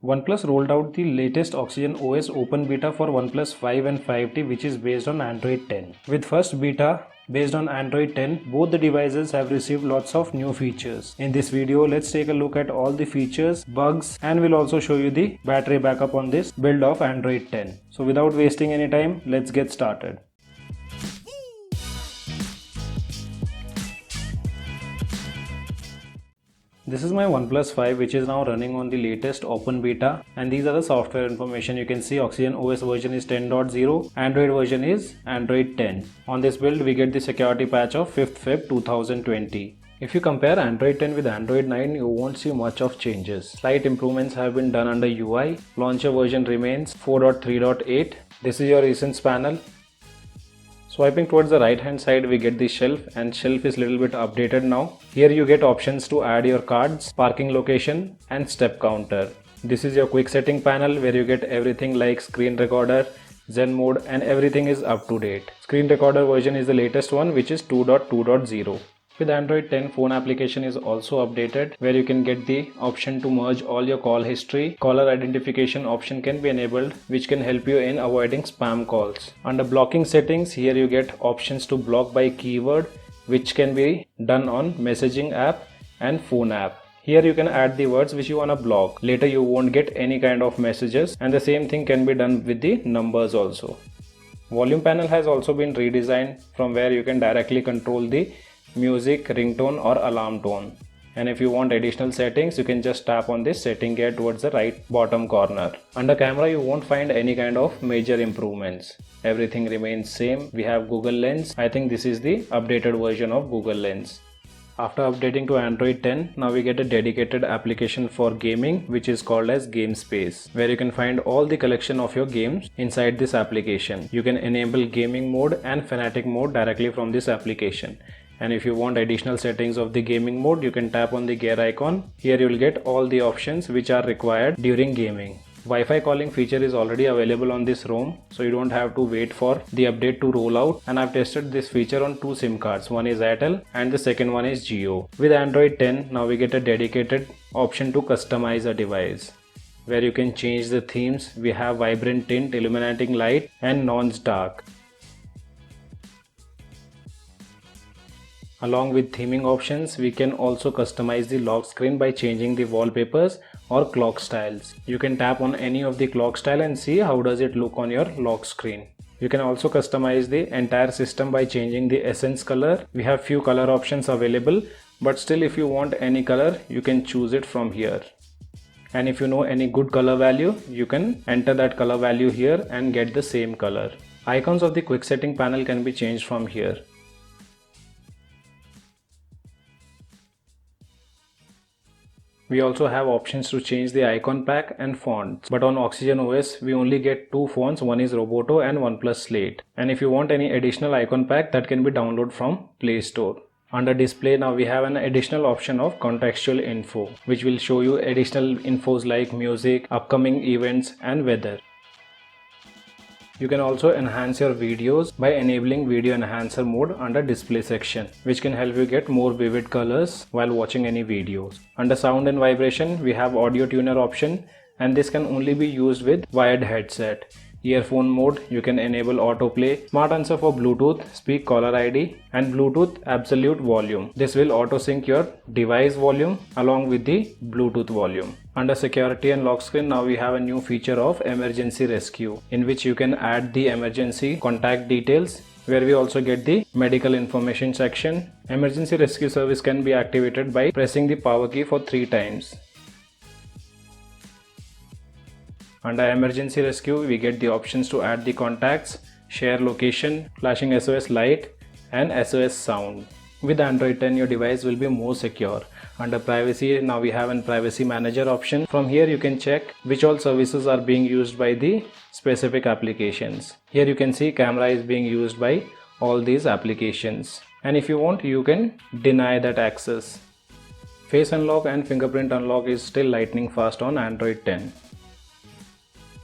OnePlus rolled out the latest Oxygen OS open beta for OnePlus 5 and 5T, which is based on Android 10. With first beta based on Android 10, both the devices have received lots of new features. In this video, let's take a look at all the features, bugs, and we'll also show you the battery backup on this build of Android 10. So without wasting any time, let's get started. This is my OnePlus 5, which is now running on the latest open beta, and these are the software information. You can see Oxygen OS version is 10.0, Android version is Android 10. On this build we get the security patch of 5th Feb 2020. If you compare Android 10 with Android 9, you won't see much of changes. Slight improvements have been done under UI. Launcher version remains 4.3.8. This is your recents panel. Swiping towards the right hand side, we get the shelf, and shelf is little bit updated now. Here you get options to add your cards, parking location and step counter. This is your quick setting panel where you get everything like screen recorder, Zen mode, and everything is up to date. Screen recorder version is the latest one, which is 2.2.0. With Android 10, phone application is also updated where you can get the option to merge all your call history. Caller identification option can be enabled, which can help you in avoiding spam calls. Under blocking settings, here you get options to block by keyword, which can be done on messaging app and phone app. Here you can add the words which you want to block. Later you won't get any kind of messages, and the same thing can be done with the numbers also. Volume panel has also been redesigned from where you can directly control the music, ringtone or alarm tone. And if you want additional settings, you can just tap on this setting gear towards the right bottom corner. Under camera, you won't find any kind of major improvements. Everything remains same. We have Google Lens. I think this is the updated version of Google Lens. After updating to Android 10, now we get a dedicated application for gaming, which is called as GameSpace, where you can find all the collection of your games inside this application. You can enable gaming mode and fanatic mode directly from this application. And if you want additional settings of the gaming mode, you can tap on the gear icon. Here you will get all the options which are required during gaming. Wi-Fi calling feature is already available on this ROM, so you don't have to wait for the update to roll out. And I've tested this feature on two SIM cards. One is Airtel and the second one is Jio. With Android 10, now we get a dedicated option to customize a device, where you can change the themes. We have vibrant tint, illuminating light and nonce dark. Along with theming options, we can also customize the lock screen by changing the wallpapers or clock styles. You can tap on any of the clock style and see how does it look on your lock screen. You can also customize the entire system by changing the essence color. We have few color options available, but still if you want any color, you can choose it from here. And if you know any good color value, you can enter that color value here and get the same color. Icons of the quick setting panel can be changed from here. We also have options to change the icon pack and fonts, but on Oxygen OS we only get two fonts, one is Roboto and OnePlus Slate. And if you want any additional icon pack, that can be downloaded from Play Store. Under display, now we have an additional option of contextual info, which will show you additional infos like music, upcoming events and weather. You can also enhance your videos by enabling video enhancer mode under display section, which can help you get more vivid colors while watching any videos. Under sound and vibration, we have audio tuner option, and this can only be used with wired headset. Earphone mode, you can enable autoplay, smart answer for Bluetooth, speak caller ID and Bluetooth absolute volume. This will auto sync your device volume along with the Bluetooth volume. Under security and lock screen, now we have a new feature of emergency rescue, in which you can add the emergency contact details, where we also get the medical information section. Emergency rescue service can be activated by pressing the power key for 3 times. Under emergency rescue, we get the options to add the contacts, share location, flashing SOS light and SOS sound. With Android 10, your device will be more secure. Under privacy, now we have a privacy manager option. From here you can check which all services are being used by the specific applications. Here you can see camera is being used by all these applications. And if you want, you can deny that access. Face unlock and fingerprint unlock is still lightning fast on Android 10.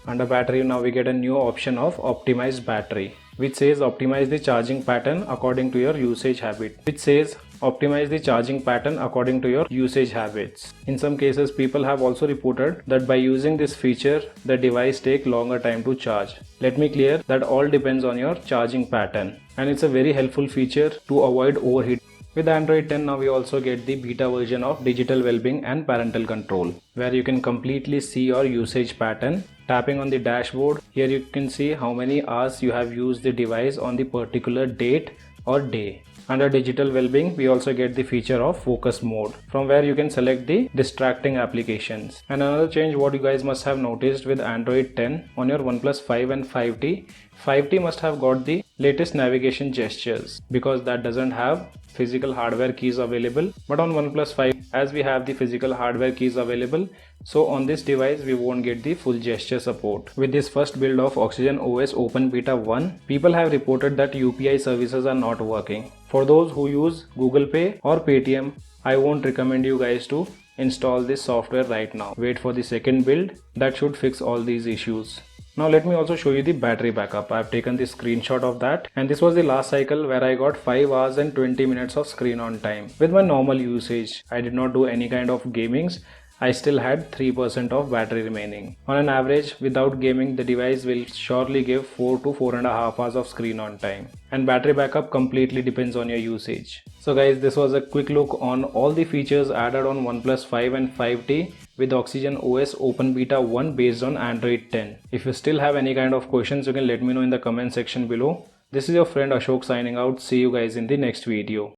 Under battery, now we get a new option of optimized battery, which says optimize the charging pattern according to your usage habit, which says optimize the charging pattern according to your usage habits. In some cases, people have also reported that by using this feature, the device take longer time to charge. Let me clear that all depends on your charging pattern, and it's a very helpful feature to avoid overheat. With Android 10 now we also get the beta version of digital well-being and parental control, where you can completely see your usage pattern. Tapping on the dashboard, here you can see how many hours you have used the device on the particular date or day. Under digital well-being, we also get the feature of focus mode, from where you can select the distracting applications. And another change what you guys must have noticed with Android 10 on your OnePlus 5 and 5T, 5T must have got the latest navigation gestures because that doesn't have physical hardware keys available. But on OnePlus 5, as we have the physical hardware keys available, so on this device we won't get the full gesture support. With this first build of Oxygen OS Open Beta 1, people have reported that UPI services are not working. For those who use Google Pay or Paytm, I won't recommend you guys to install this software right now. Wait for the second build that should fix all these issues. Now let me also show you the battery backup. I have taken the screenshot of that, and this was the last cycle where I got 5 hours and 20 minutes of screen on time. With my normal usage, I did not do any kind of gamings. I still had 3% of battery remaining. On an average, without gaming, the device will surely give 4 to 4.5 hours of screen on time. And battery backup completely depends on your usage. So guys, this was a quick look on all the features added on OnePlus 5 and 5T with Oxygen OS Open Beta 1 based on Android 10. If you still have any kind of questions, you can let me know in the comment section below. This is your friend Ashok signing out. See you guys in the next video.